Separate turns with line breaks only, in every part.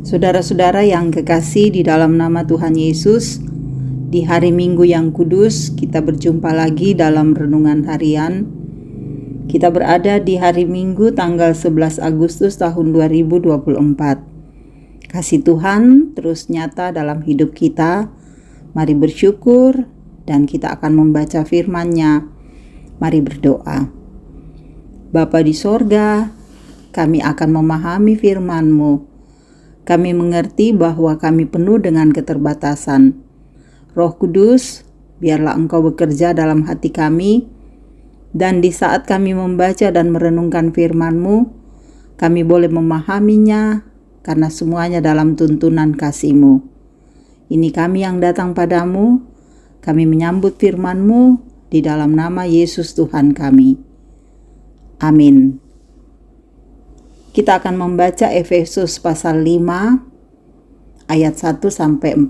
Saudara-saudara yang kekasih di dalam nama Tuhan Yesus, di hari Minggu yang kudus, kita berjumpa lagi dalam renungan harian. Kita berada di hari Minggu tanggal 11 Agustus tahun 2024. Kasih Tuhan terus nyata dalam hidup kita. Mari bersyukur dan kita akan membaca firman-Nya. Mari berdoa. Bapa di sorga, kami akan memahami firman-Mu. Kami mengerti bahwa kami penuh dengan keterbatasan. Roh Kudus, biarlah Engkau bekerja dalam hati kami, dan di saat kami membaca dan merenungkan firman-Mu, kami boleh memahaminya karena semuanya dalam tuntunan kasih-Mu. Ini kami yang datang padamu, kami menyambut firman-Mu di dalam nama Yesus Tuhan kami. Amin. Kita akan membaca Efesus pasal 5 ayat 1-14.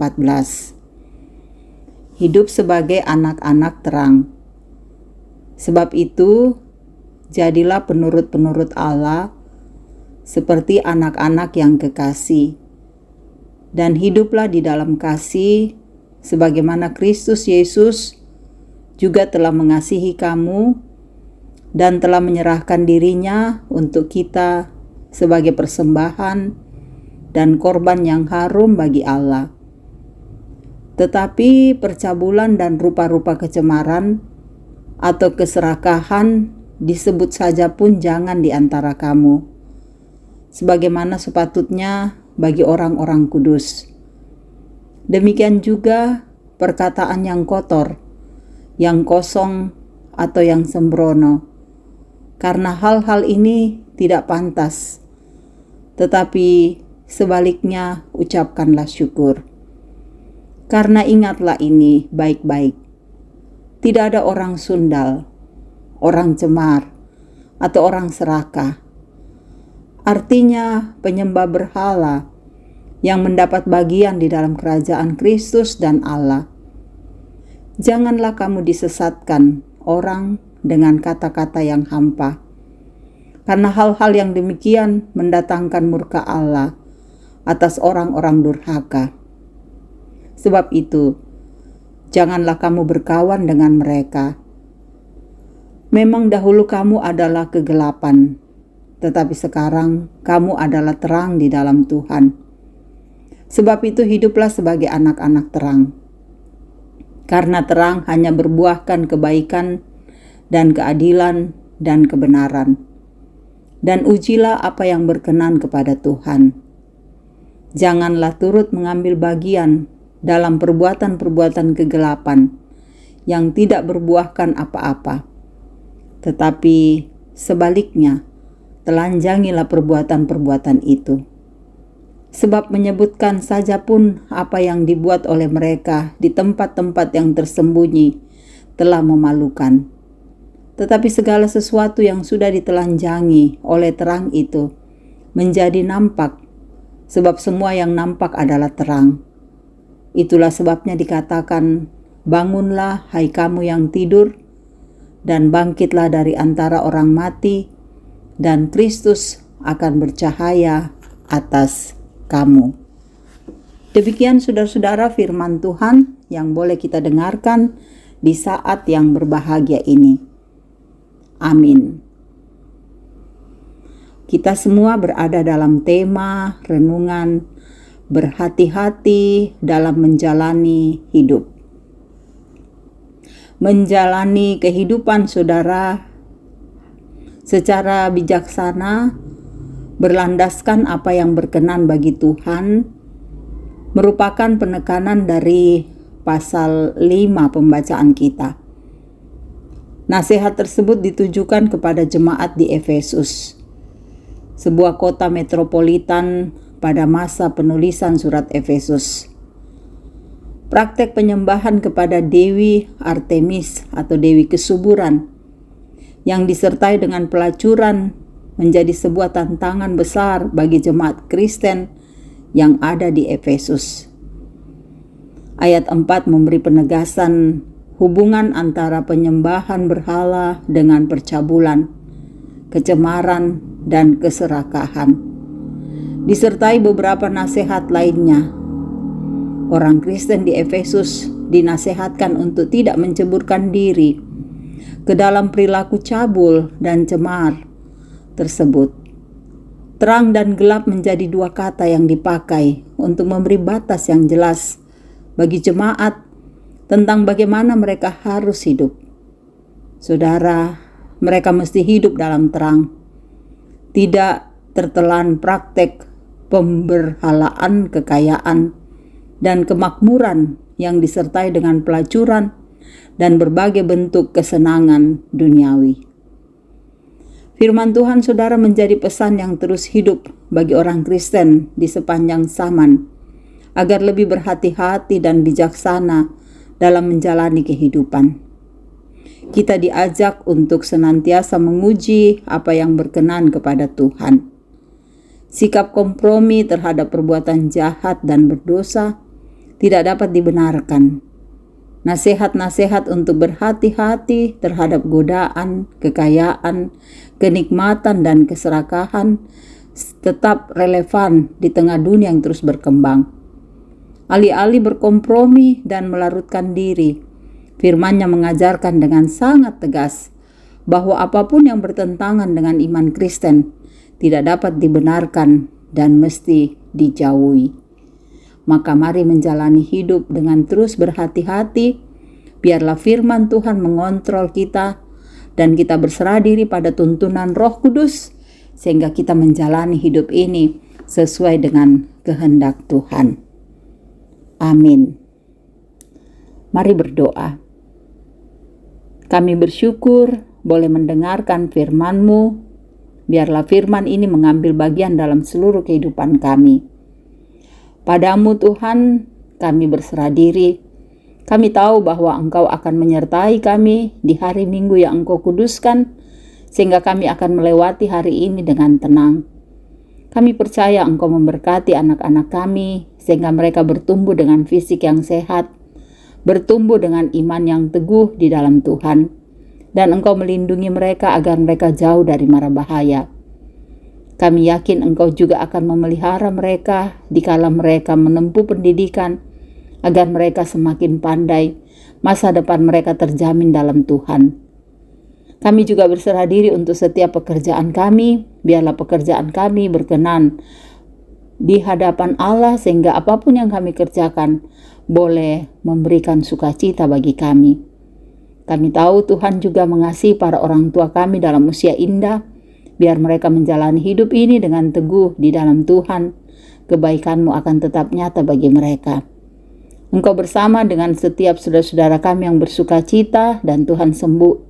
Hidup sebagai anak-anak terang. Sebab itu, jadilah penurut-penurut Allah seperti anak-anak yang kekasih, dan hiduplah di dalam kasih sebagaimana Kristus Yesus juga telah mengasihi kamu dan telah menyerahkan dirinya untuk kita sebagai persembahan dan korban yang harum bagi Allah. Tetapi percabulan dan rupa-rupa kecemaran atau keserakahan disebut saja pun jangan di antara kamu, sebagaimana sepatutnya bagi orang-orang kudus. Demikian juga perkataan yang kotor, yang kosong atau yang sembrono, karena hal-hal ini tidak pantas. Tetapi sebaliknya ucapkanlah syukur. Karena ingatlah ini baik-baik. Tidak ada orang sundal, orang cemar, atau orang serakah. Artinya penyembah berhala yang mendapat bagian di dalam kerajaan Kristus dan Allah. Janganlah kamu disesatkan orang dengan kata-kata yang hampa. Karena hal-hal yang demikian mendatangkan murka Allah atas orang-orang durhaka. Sebab itu, janganlah kamu berkawan dengan mereka. Memang dahulu kamu adalah kegelapan, tetapi sekarang kamu adalah terang di dalam Tuhan. Sebab itu hiduplah sebagai anak-anak terang. Karena terang hanya berbuahkan kebaikan dan keadilan dan kebenaran. Dan ujilah apa yang berkenan kepada Tuhan. Janganlah turut mengambil bagian dalam perbuatan-perbuatan kegelapan yang tidak berbuahkan apa-apa. Tetapi sebaliknya, telanjangilah perbuatan-perbuatan itu. Sebab menyebutkan saja pun apa yang dibuat oleh mereka di tempat-tempat yang tersembunyi telah memalukan. Tetapi segala sesuatu yang sudah ditelanjangi oleh terang itu menjadi nampak, sebab semua yang nampak adalah terang. Itulah sebabnya dikatakan, bangunlah hai kamu yang tidur, dan bangkitlah dari antara orang mati, dan Kristus akan bercahaya atas kamu. Demikian saudara-saudara firman Tuhan yang boleh kita dengarkan di saat yang berbahagia ini. Amin. Kita semua berada dalam tema renungan berhati-hati dalam menjalani hidup. Menjalani kehidupan saudara secara bijaksana, berlandaskan apa yang berkenan bagi Tuhan, merupakan penekanan dari pasal 5 pembacaan kita. Nasihat tersebut ditujukan kepada jemaat di Efesus, sebuah kota metropolitan pada masa penulisan surat Efesus. Praktek penyembahan kepada Dewi Artemis atau Dewi Kesuburan yang disertai dengan pelacuran menjadi sebuah tantangan besar bagi jemaat Kristen yang ada di Efesus. Ayat 4 memberi penegasan hubungan antara penyembahan berhala dengan percabulan, kecemaran, dan keserakahan. disertai beberapa nasihat lainnya. Orang Kristen di Efesus dinasehatkan untuk tidak menceburkan diri ke dalam perilaku cabul dan cemar tersebut. Terang dan gelap menjadi dua kata yang dipakai untuk memberi batas yang jelas bagi jemaat tentang bagaimana mereka harus hidup. Saudara, mereka mesti hidup dalam terang, tidak tertelan praktek pemberhalaan kekayaan dan kemakmuran yang disertai dengan pelacuran dan berbagai bentuk kesenangan duniawi. Firman Tuhan saudara menjadi pesan yang terus hidup bagi orang Kristen di sepanjang zaman, agar lebih berhati-hati dan bijaksana dalam menjalani kehidupan. Kita diajak untuk senantiasa menguji apa yang berkenan kepada Tuhan. Sikap kompromi terhadap perbuatan jahat dan berdosa tidak dapat dibenarkan. Nasihat-nasihat untuk berhati-hati terhadap godaan, kekayaan, kenikmatan, dan keserakahan tetap relevan di tengah dunia yang terus berkembang. Alih-alih berkompromi dan melarutkan diri, firman-Nya mengajarkan dengan sangat tegas bahwa apapun yang bertentangan dengan iman Kristen tidak dapat dibenarkan dan mesti dijauhi. Maka mari menjalani hidup dengan terus berhati-hati, biarlah firman Tuhan mengontrol kita dan kita berserah diri pada tuntunan Roh Kudus sehingga kita menjalani hidup ini sesuai dengan kehendak Tuhan. Amin. Mari berdoa. Kami bersyukur boleh mendengarkan firman-Mu. Biarlah firman ini mengambil bagian dalam seluruh kehidupan kami. Padamu Tuhan, kami berserah diri. Kami tahu bahwa Engkau akan menyertai kami di hari Minggu yang Engkau kuduskan, sehingga kami akan melewati hari ini dengan tenang. Kami percaya Engkau memberkati anak-anak kami, sehingga mereka bertumbuh dengan fisik yang sehat, bertumbuh dengan iman yang teguh di dalam Tuhan, dan Engkau melindungi mereka agar mereka jauh dari mara bahaya. Kami yakin Engkau juga akan memelihara mereka dikala mereka menempuh pendidikan, agar mereka semakin pandai, masa depan mereka terjamin dalam Tuhan. Kami juga berserah diri untuk setiap pekerjaan kami, biarlah pekerjaan kami berkenan di hadapan Allah sehingga apapun yang kami kerjakan boleh memberikan sukacita bagi kami. Kami tahu Tuhan juga mengasihi para orang tua kami dalam usia indah, biar mereka menjalani hidup ini dengan teguh di dalam Tuhan. Kebaikan-Mu akan tetap nyata bagi mereka. Engkau bersama dengan setiap saudara-saudara kami yang bersukacita, dan Tuhan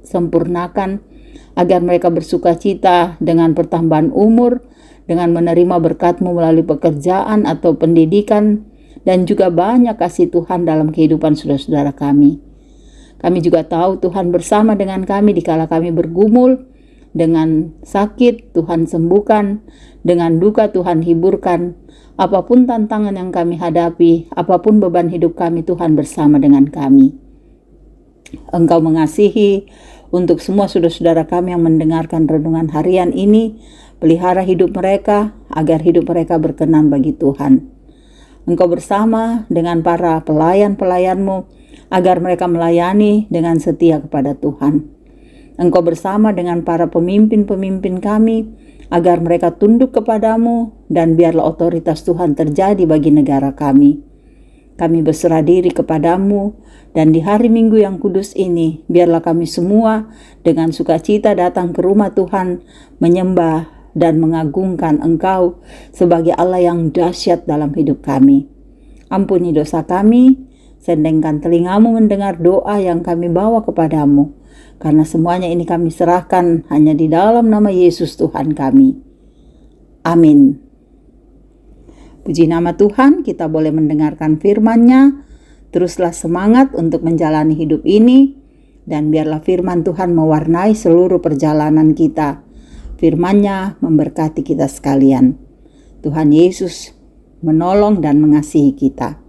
sempurnakan agar mereka bersukacita dengan pertambahan umur, dengan menerima berkat-Mu melalui pekerjaan atau pendidikan, dan juga banyak kasih Tuhan dalam kehidupan saudara-saudara kami. Kami juga tahu Tuhan bersama dengan kami dikala kami bergumul dengan sakit, Tuhan sembuhkan, dengan duka Tuhan hiburkan. Apapun tantangan yang kami hadapi, apapun beban hidup kami, Tuhan bersama dengan kami. Engkau mengasihi untuk semua saudara-saudara kami yang mendengarkan renungan harian ini. Pelihara hidup mereka agar hidup mereka berkenan bagi Tuhan. Engkau bersama dengan para pelayan-pelayan-Mu agar mereka melayani dengan setia kepada Tuhan. Engkau bersama dengan para pemimpin-pemimpin kami agar mereka tunduk kepadamu, dan biarlah otoritas Tuhan terjadi bagi negara kami. Kami berserah diri kepadamu, dan di hari Minggu yang kudus ini, biarlah kami semua dengan sukacita datang ke rumah Tuhan, menyembah dan mengagungkan Engkau sebagai Allah yang dahsyat dalam hidup kami. Ampuni dosa kami, sendengkan telingamu mendengar doa yang kami bawa kepadamu, karena semuanya ini kami serahkan hanya di dalam nama Yesus Tuhan kami. Amin. Puji nama Tuhan, kita boleh mendengarkan firman-Nya. Teruslah semangat untuk menjalani hidup ini, dan biarlah firman Tuhan mewarnai seluruh perjalanan kita. Firman-Nya memberkati kita sekalian. Tuhan Yesus menolong dan mengasihi kita.